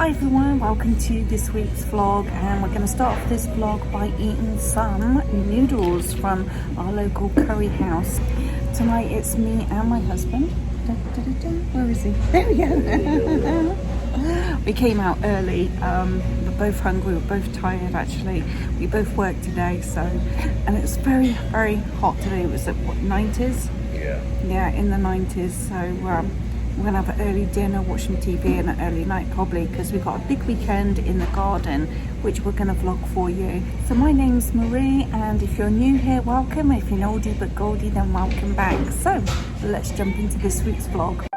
Hi everyone, welcome to this week's vlog, and we're going to start off this vlog by eating some noodles from our local curry house. Tonight it's me and my husband. Where is he? There we go. We came out early. We're both hungry, we're both tired actually. We both worked today, and it's very, very hot today. It was at what, 90s? Yeah, in the 90s. So we're gonna have an early dinner, watch some TV, and an early night probably, because we've got a big weekend in the garden, which we're gonna vlog for you. So my name's Marie, and if you're new here, welcome. If you're an oldie but goldie, then welcome back. So let's jump into this week's vlog.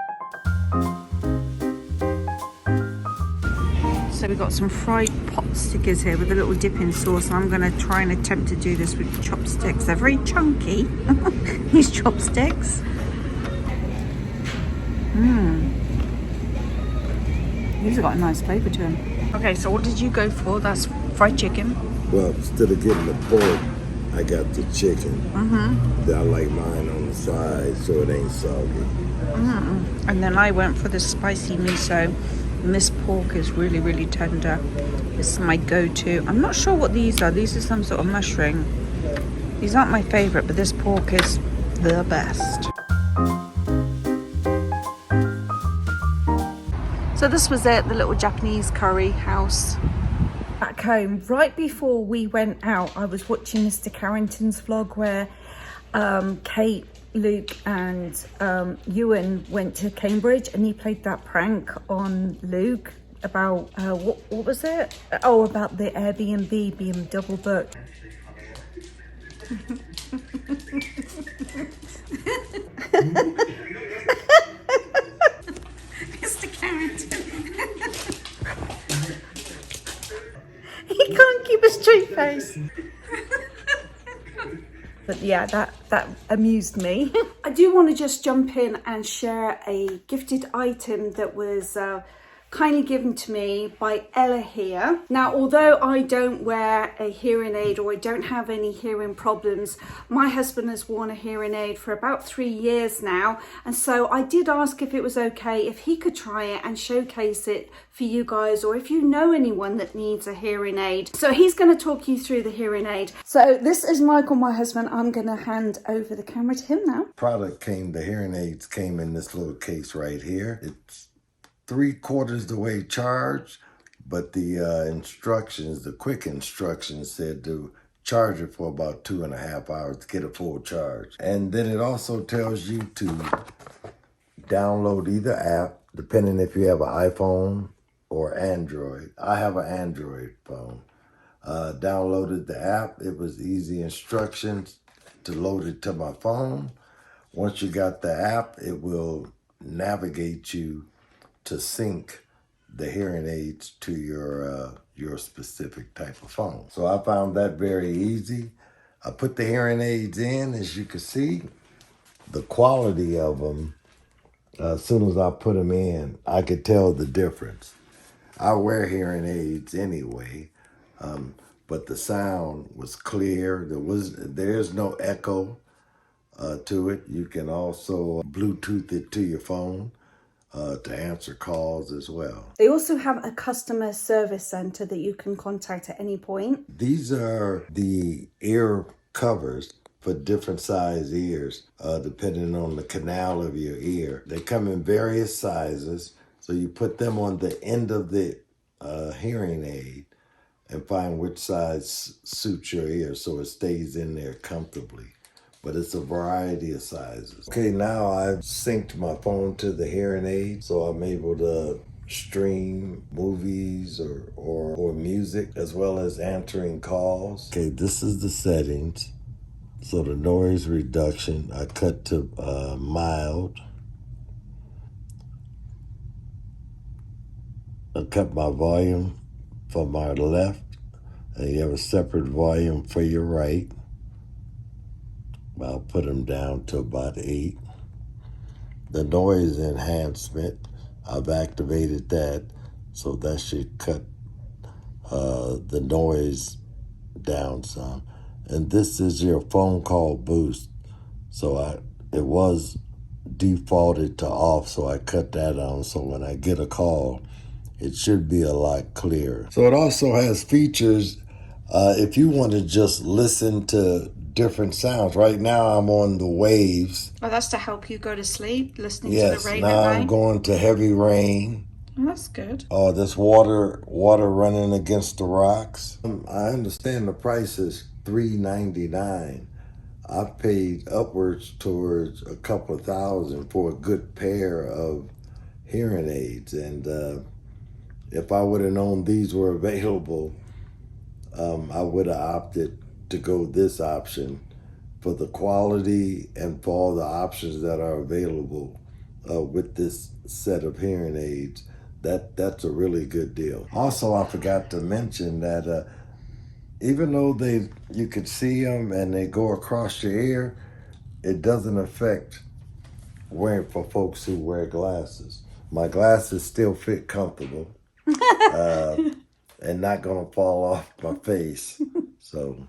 So we've got some fried pot stickers here with a little dipping sauce. I'm gonna try and attempt to do this with chopsticks. They're very chunky, these chopsticks. These have got a nice flavour to them. Okay, so what did you go for? That's fried chicken. Well, instead of getting the pork, I got the chicken. I like mine on the side so it ain't soggy. And then I went for the spicy miso. And this pork is really, really tender. This is my go-to. I'm not sure what these are. These are some sort of mushroom. These aren't my favourite, but this pork is the best. So this was it, the little Japanese curry house. Back home, right before we went out, I was watching Mr. Carrington's vlog where Kate, Luke and Ewan went to Cambridge, and he played that prank on Luke about, what was it? Oh, about the Airbnb being double booked. Mr. Carrington. He can't keep a straight face. But yeah, that amused me. I do want to just jump in and share a gifted item that was kindly given to me by ELEHEAR. Now, although I don't wear a hearing aid or I don't have any hearing problems, my husband has worn a hearing aid for about 3 years now. And so I did ask if it was okay if he could try it and showcase it for you guys, or if you know anyone that needs a hearing aid. So he's going to talk you through the hearing aid. So this is Michael, my husband. I'm going to hand over the camera to him now. The hearing aids came in this little case right here. It's 3/4 the way charged, but the instructions, the quick instructions said to charge it for about 2.5 hours to get a full charge. And then it also tells you to download either app, depending if you have an iPhone or Android. I have an Android phone. Downloaded the app. It was easy instructions to load it to my phone. Once you got the app, it will navigate you to sync the hearing aids to your specific type of phone. So I found that very easy. I put the hearing aids in, as you can see. The quality of them, as soon as I put them in, I could tell the difference. I wear hearing aids anyway, but the sound was clear. There's no echo to it. You can also Bluetooth it to your phone to answer calls as well. They also have a customer service center that you can contact at any point. These are the ear covers for different size ears, depending on the canal of your ear. They come in various sizes, so you put them on the end of the hearing aid and find which size suits your ear so it stays in there comfortably. But it's a variety of sizes. Okay, now I've synced my phone to the hearing aid, so I'm able to stream movies or music, as well as answering calls. Okay, this is the settings. So the noise reduction, I cut to mild. I cut my volume for my left, and you have a separate volume for your right. I'll put them down to about 8. The noise enhancement, I've activated that, so that should cut the noise down some. And this is your phone call boost. So it was defaulted to off, so I cut that on. So when I get a call, it should be a lot clearer. So it also has features if you want to just listen to different sounds. Right now I'm on the waves. Oh, that's to help you go to sleep, listening to Yes, the rain now at I'm night. going to heavy rain. Oh, that's good. Oh, this water running against the rocks. I understand the price is $3.99. I've paid upwards towards a couple of thousand for a good pair of hearing aids, and if I would have known these were available, I would have opted to go this option for the quality and for all the options that are available with this set of hearing aids. That's a really good deal. Also, I forgot to mention that even though you could see them and they go across your ear, it doesn't affect wearing for folks who wear glasses. My glasses still fit comfortable and not gonna fall off my face. So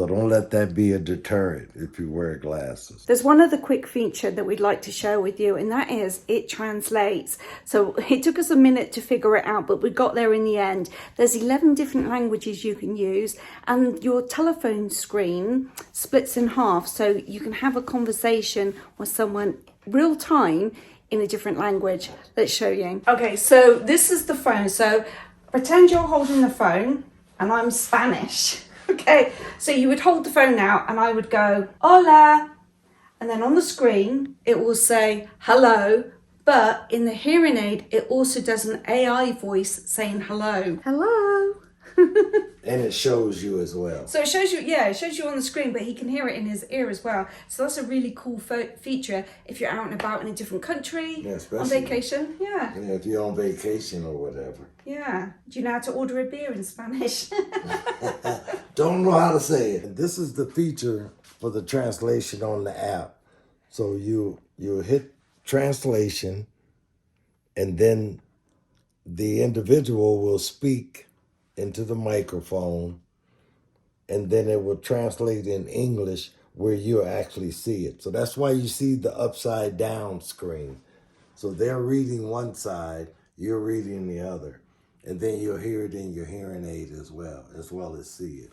don't let that be a deterrent if you wear glasses. There's one other quick feature that we'd like to share with you, and that is it translates. So it took us a minute to figure it out, but we got there in the end. There's 11 different languages you can use, and your telephone screen splits in half, so you can have a conversation with someone real time in a different language. Let's show you. Okay, so this is the phone. So pretend you're holding the phone and I'm Spanish. Okay, so you would hold the phone now and I would go, hola. And then on the screen, it will say hello. But in the hearing aid, it also does an AI voice saying hello. Hello. And it shows you as well. So it shows you, yeah, it shows you on the screen, but he can hear it in his ear as well. So that's a really cool feature if you're out and about in a different country, on vacation. Yeah, if you're on vacation or whatever. Yeah. Do you know how to order a beer in Spanish? Don't know how to say it. This is the feature for the translation on the app. So you hit translation, and then the individual will speak into the microphone, and then it will translate in English where you actually see it. So that's why you see the upside down screen. So they're reading one side, you're reading the other. And then you'll hear it in your hearing aid as well as see it.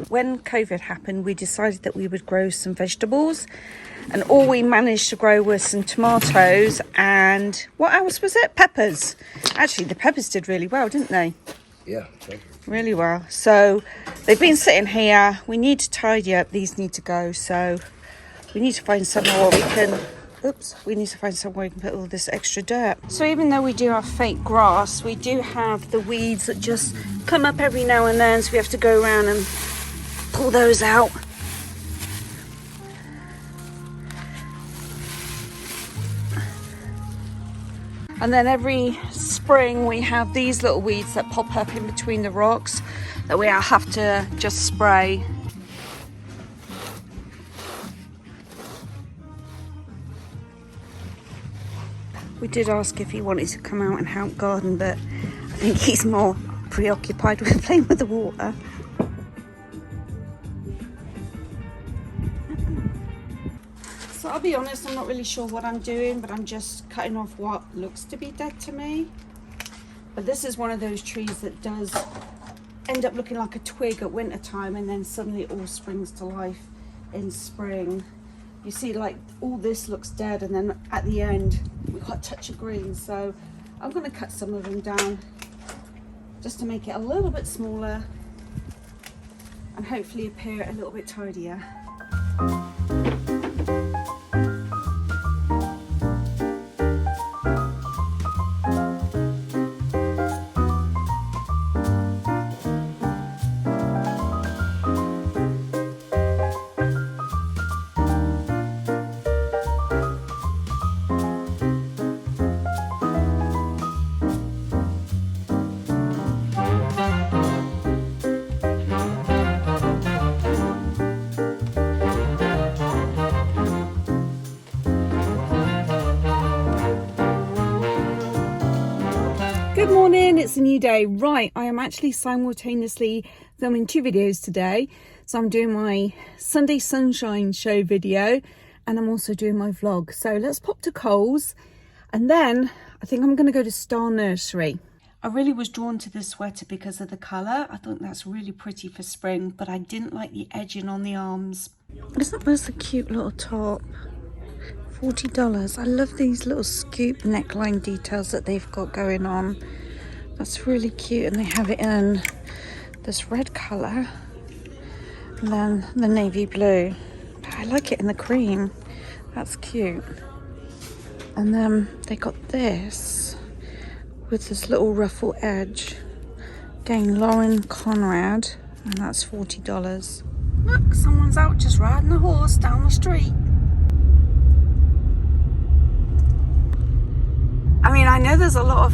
When COVID happened, we decided that we would grow some vegetables, and all we managed to grow was some tomatoes and what else was it? Peppers. Actually, the peppers did really well, didn't they? Yeah, really well. So they've been sitting here. We need to tidy up. These need to go. So we need to find somewhere where we can. We need to find somewhere we can put all this extra dirt. So even though we do have fake grass, we do have the weeds that just come up every now and then. So we have to go around and pull those out. And then every spring we have these little weeds that pop up in between the rocks that we have to just spray. We did ask if he wanted to come out and help garden, but I think he's more preoccupied with playing with the water. So I'll be honest, I'm not really sure what I'm doing, but I'm just cutting off what looks to be dead to me. But this is one of those trees that does end up looking like a twig at winter time, and then suddenly it all springs to life in spring. You see, like, all this looks dead, and then at the end we've got a touch of green. So I'm going to cut some of them down just to make it a little bit smaller and hopefully appear a little bit tidier. Good morning, it's a new day. Right, I am actually simultaneously filming 2 videos today. So I'm doing my Sunday Sunshine Show video and I'm also doing my vlog. So let's pop to Coles, and then I think I'm going to go to Star Nursery. I really was drawn to this sweater because of the colour. I thought that's really pretty for spring, but I didn't like the edging on the arms. Isn't this a cute little top? $40. I love these little scoop neckline details that they've got going on. That's really cute, and they have it in this red colour and then the navy blue. I like it in the cream. That's cute. And then they got this with this little ruffle edge. Again, Lauren Conrad, and that's $40. Look, someone's out just riding a horse down the street. I mean, I know there's a lot of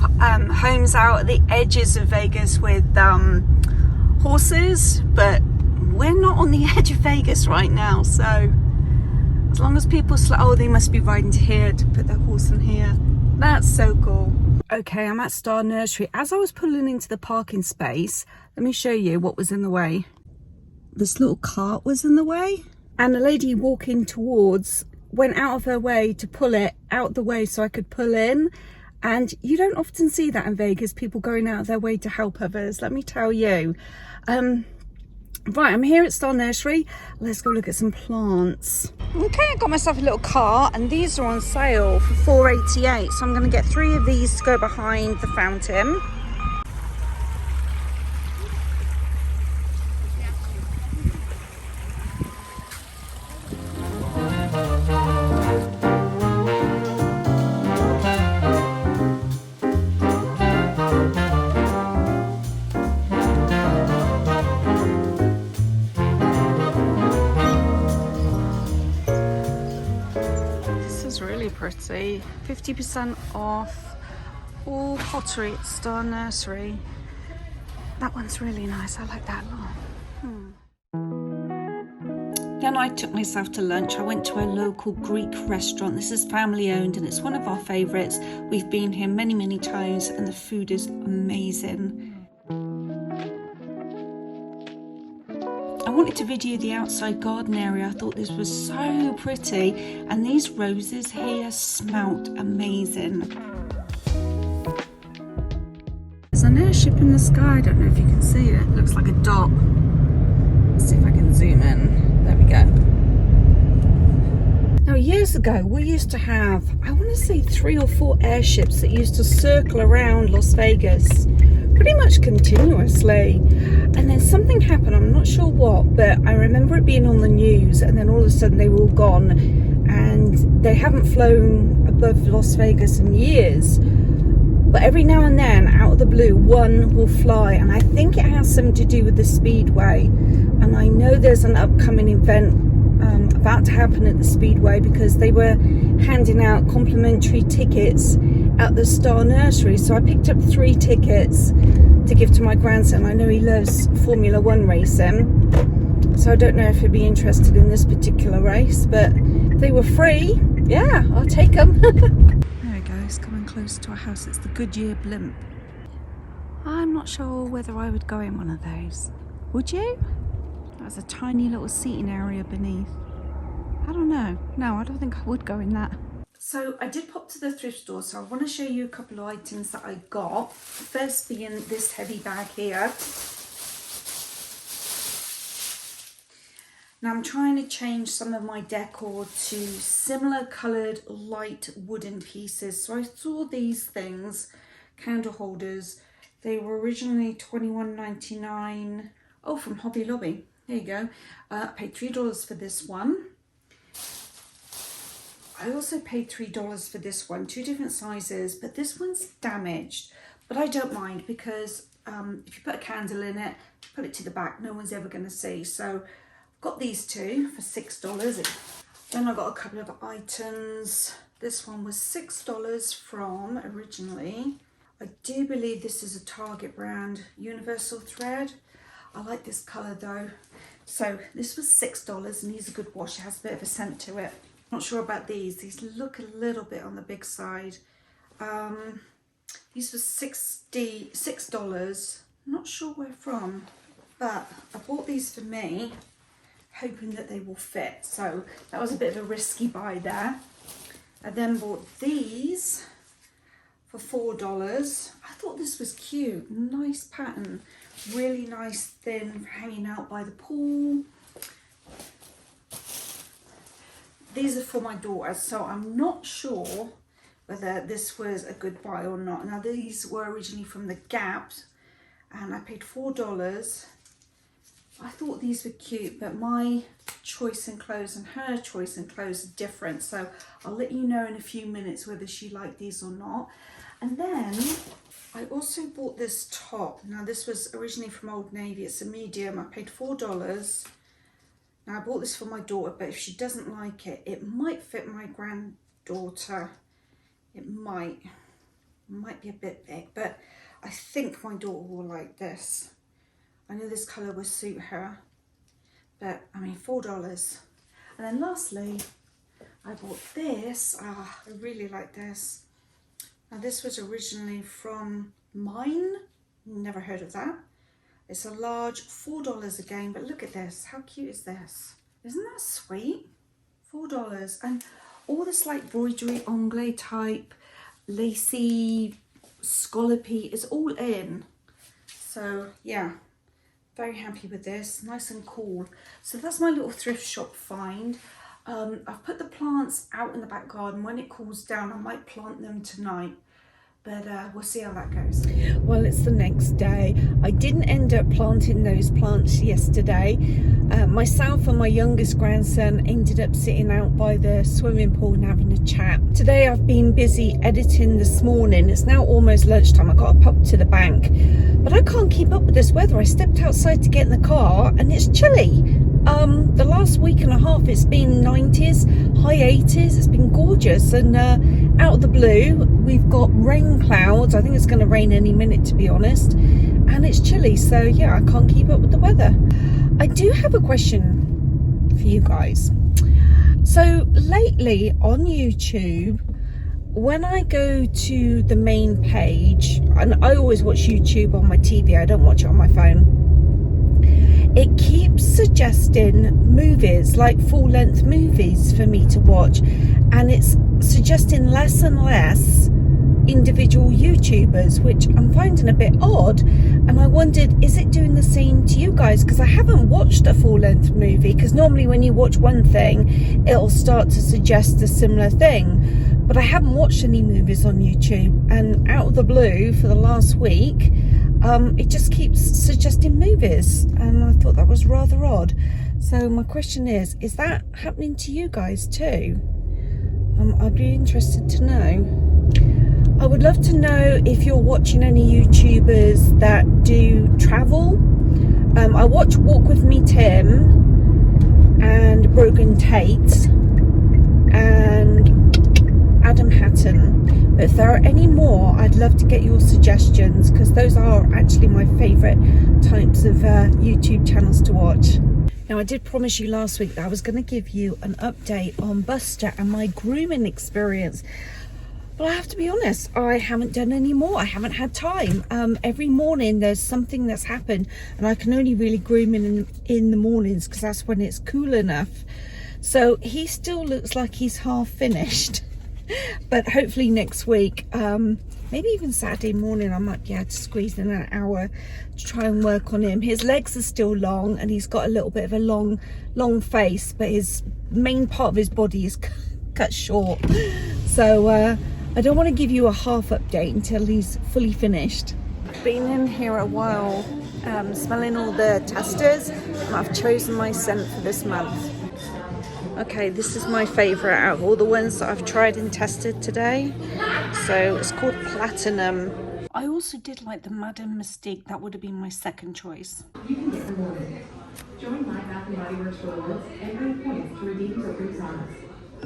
homes out at the edges of Vegas with horses, but we're not on the edge of Vegas right now, so as long as people oh, they must be riding to here to put their horse in here. That's so cool. Okay, I'm at Star Nursery. As I was pulling into the parking space, let me show you what was in the way. This little cart was in the way, and a lady walking towards went out of her way to pull it out the way so I could pull in. And you don't often see that in Vegas, people going out of their way to help others, let me tell you. Right, I'm here at Star Nursery. Let's go look at some plants. Okay, I got myself a little cart, and these are on sale for $4.88. So I'm going to get 3 of these to go behind the fountain. Pretty. 50% off all pottery at Star Nursery. That one's really nice. I like that a lot. Then I took myself to lunch. I went to a local Greek restaurant. This is family owned and it's one of our favourites. We've been here many, many times and the food is amazing. I wanted to video the outside garden area. I thought this was so pretty, and these roses here smelt amazing. There's an airship in the sky. I don't know if you can see it. It looks like a dot. Let's see if I can zoom in. There we go. Now, years ago, we used to have, I want to say 3 or 4 airships that used to circle around Las Vegas pretty much continuously, and then something happened, I'm not sure what, but I remember it being on the news, and then all of a sudden they were all gone, and they haven't flown above Las Vegas in years. But every now and then, out of the blue, one will fly, and I think it has something to do with the Speedway. And I know there's an upcoming event about to happen at the Speedway, because they were handing out complimentary tickets at the Star Nursery. So I picked up 3 tickets to give to my grandson. I know he loves Formula 1 racing, so I don't know if he'd be interested in this particular race, but if they were free, yeah, I'll take them. There we go, it's coming close to our house. It's the Goodyear blimp. I'm not sure whether I would go in one of those. Would you? There's a tiny little seating area beneath. I don't know. No, I don't think I would go in that. So I did pop to the thrift store, so I want to show you a couple of items that I got. First being this heavy bag here. Now I'm trying to change some of my decor to similar coloured light wooden pieces. So I saw these things, candle holders. They were originally $21.99. Oh, from Hobby Lobby. There you go. I paid $3 for this one. I also paid $3 for this one, 2 different sizes, but this one's damaged. But I don't mind, because if you put a candle in it, put it to the back, no one's ever going to see. So I've got these 2 for $6. Then I got a couple of items. This one was $6 from originally. I do believe this is a Target brand, Universal Thread. I like this colour though. So this was $6 and needs a good wash. It has a bit of a scent to it. Not sure about these. These look a little bit on the big side. These were $6. Not sure where from, but I bought these for me. hoping that they will fit. So that was a bit of a risky buy there. I then bought these for $4. I thought this was cute, nice pattern, really nice thin for hanging out by the pool. These are for my daughter, so I'm not sure whether this was a good buy or not. Now these were originally from the Gap and I paid $4. I thought these were cute, but my choice in clothes and her choice in clothes are different, so I'll let you know in a few minutes whether she liked these or not. And then I also bought this top. Now this was originally from Old Navy, it's a medium, I paid $4. Now I bought this for my daughter, but if she doesn't like it, it might fit my granddaughter. It might be a bit big, but I think my daughter will like this. I know this colour will suit her, but I mean $4. And then lastly, I bought this. I really like this. Now this was originally from Mine, never heard of that. It's a large, $4 again, but look at this, how cute is this? Isn't that sweet? $4, and all this like embroidery, anglais type, lacy, scallopy is all in. So yeah, very happy with this, nice and cool. So that's my little thrift shop find. I've put the plants out in the back garden. When it cools down, I might plant them tonight, but we'll see how that goes. Well, it's the next day. I didn't end up planting those plants yesterday. Myself and my youngest grandson ended up sitting out by the swimming pool and having a chat. Today I've been busy editing this morning. It's now almost lunchtime. I got to pop to the bank, but I can't keep up with this weather. I stepped outside to get in the car and it's chilly. The last week and a half it's been 90s, high 80s. It's been gorgeous, and out of the blue we've got rain clouds. I think it's going to rain any minute, to be honest, and it's chilly. So yeah, I can't keep up with the weather. I do have a question for you guys. So lately on YouTube, when I go to the main page, and I always watch YouTube on my TV, I don't watch it on my phone, it keeps suggesting movies, like full-length movies for me to watch, and it's suggesting less and less individual YouTubers, which I'm finding a bit odd. And I wondered, is it doing the same to you guys? Because I haven't watched a full-length movie, because normally when you watch one thing it'll start to suggest a similar thing, but I haven't watched any movies on YouTube, and out of the blue for the last week it just keeps suggesting movies, and I thought that was rather odd. So my question is that happening to you guys too? I'd be interested to know. I would love to know if you're watching any YouTubers that do travel. I watch Walk With Me Tim and Brogan Tate and Adam Hatton. But if there are any more, I'd love to get your suggestions, because those are actually my favourite types of YouTube channels to watch. Now, I did promise you last week that I was going to give you an update on Buster and my grooming experience. But I have to be honest, I haven't done any more. I haven't had time. Every morning there's something that's happened, and I can only really groom him in the mornings, because that's when it's cool enough. So he still looks like he's half finished. But hopefully next week, maybe even Saturday morning, I might be able to squeeze in an hour to try and work on him. His legs are still long, and he's got a little bit of a long face, but his main part of his body is cut short. So I don't want to give you a half update until he's fully finished. Been in here a while, smelling all the testers, and I've chosen my scent for this month. Okay, this is my favourite out of all the ones that I've tried and tested today. So it's called Platinum. I also did like the Madame Mystique. That would have been my second choice. You can get rewarded. Join My Bath & Body Works rewards and earn points to redeem for free products.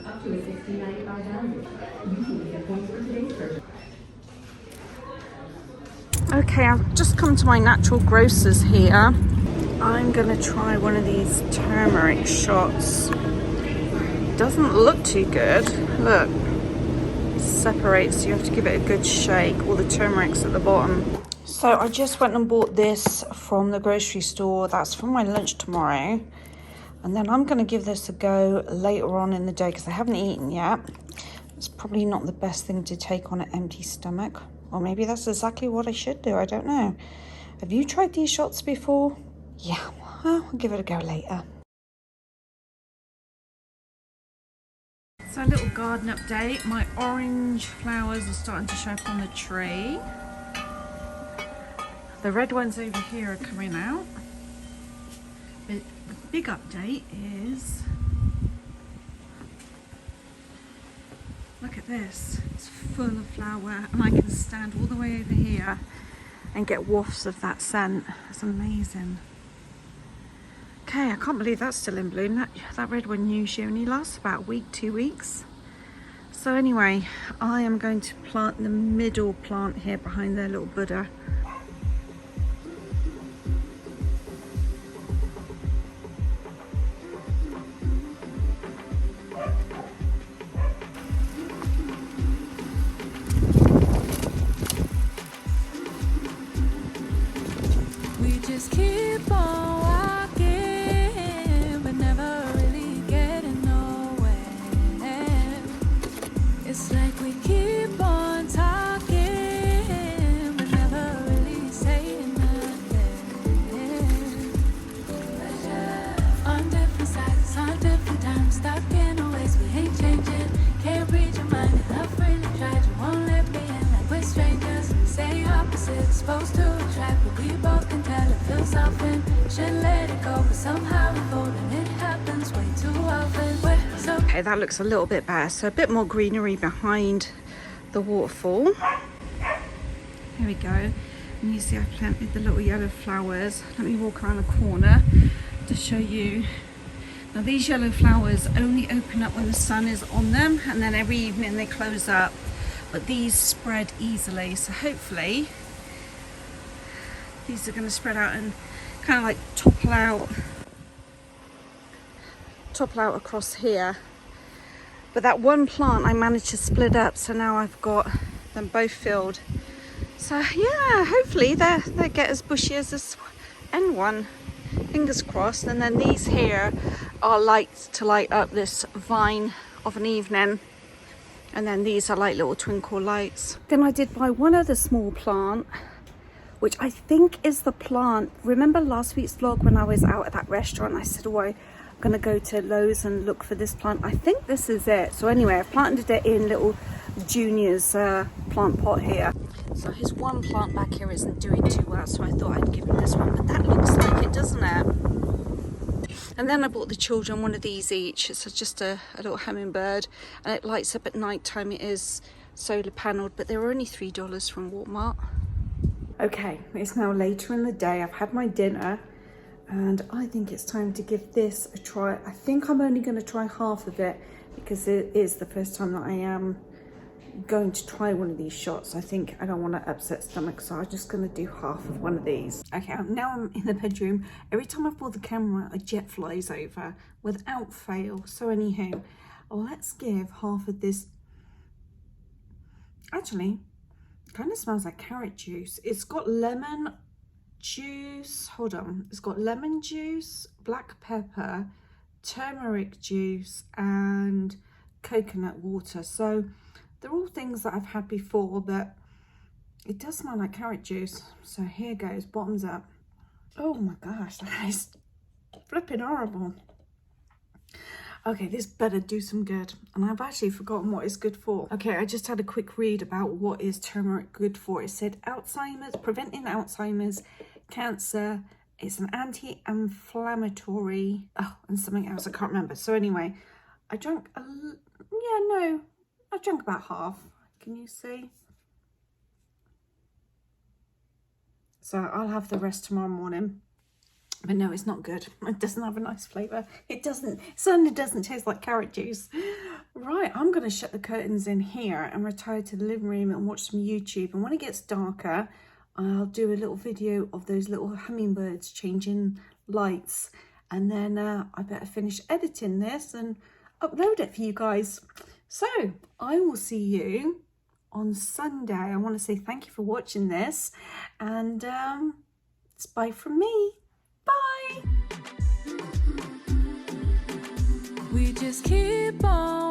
Up to a $16.95 value. You can get points for today's purchase. Okay, I've just come to my natural grocers here. I'm going to try one of these turmeric shots. Doesn't look too good. Look, it separates, you have to give it a good shake. All the turmeric's at the bottom. So I just went and bought this from the grocery store. That's for my lunch tomorrow. And then I'm going to give this a go later on in the day because I haven't eaten yet. It's probably not the best thing to take on an empty stomach. Or maybe that's exactly what I should do. I don't know. Have you tried these shots before? Yeah, well, I'll give it a go later. So a little garden update. My orange flowers are starting to show up on the tree. The red ones over here are coming out. But the big update is, look at this. It's full of flower and I can stand all the way over here and get wafts of that scent. It's amazing. Okay, I can't believe that's still in bloom. That red one usually only lasts about a week, 2 weeks. So anyway, I am going to plant the middle plant here behind their little Buddha. We just keep on walking, but never really getting nowhere. It's like we keep on talking, but never really saying nothing. On different sides, on different times, stuck in our ways, we ain't changing. Can't read your mind, and I've really tried. You won't let me in like we're strangers. Say opposites, supposed to attract, but we both can tell it feels often. Should let it go, but somehow we fold, and it happens way too often. We're so Okay, that looks a little bit better. So a bit more greenery behind the waterfall. Here we go. And you see I planted the little yellow flowers. Let me walk around the corner to show you. Now these yellow flowers only open up when the sun is on them, and then every evening they close up. But these spread easily, so hopefully these are going to spread out and kind of like topple out across here. But that one plant I managed to split up, so now I've got them both filled. So yeah, hopefully they get as bushy as this end one. Fingers crossed. And then these here are lights to light up this vine of an evening. And then these are like little twinkle lights. Then I did buy one other small plant, which I think is the plant. Remember last week's vlog when I was out at that restaurant, I said, oh, I'm gonna go to Lowe's and look for this plant. I think this is it. So anyway, I planted it in little Junior's plant pot here. So his one plant back here isn't doing too well, so I thought I'd give him this one, but that looks like it, doesn't it? And then I bought the children one of these each. It's just a little hummingbird, and it lights up at night time. It is solar panelled, but they were only $3 from Walmart. Okay, it's now later in the day. I've had my dinner, and I think it's time to give this a try. I think I'm only going to try half of it because it is the first time that I am going to try one of these shots. I think I don't want to upset stomach, so I'm just going to do half of one of these. Okay, now I'm in the bedroom. Every time I pull the camera, a jet flies over without fail. So anywho, let's give half of this. Actually, it kind of smells like carrot juice. It's got lemon juice. Hold on. It's got lemon juice, black pepper, turmeric juice, and coconut water. So they're all things that I've had before, but it does smell like carrot juice. So here goes, bottoms up. Oh my gosh, that is flipping horrible. Okay, this better do some good. And I've actually forgotten what it's good for. Okay, I just had a quick read about what is turmeric good for. It said Alzheimer's, preventing Alzheimer's, cancer. It's an anti-inflammatory, and something else I can't remember. So anyway, I drank I drank about half. Can you see? So I'll have the rest tomorrow morning. But no, it's not good. It doesn't have a nice flavour. It certainly doesn't taste like carrot juice. Right, I'm going to shut the curtains in here and retire to the living room and watch some YouTube. And when it gets darker, I'll do a little video of those little hummingbirds changing lights. And then I better finish editing this and upload it for you guys. So I will see you on Sunday. I want to say thank you for watching this, and it's bye from me. Bye. just keep on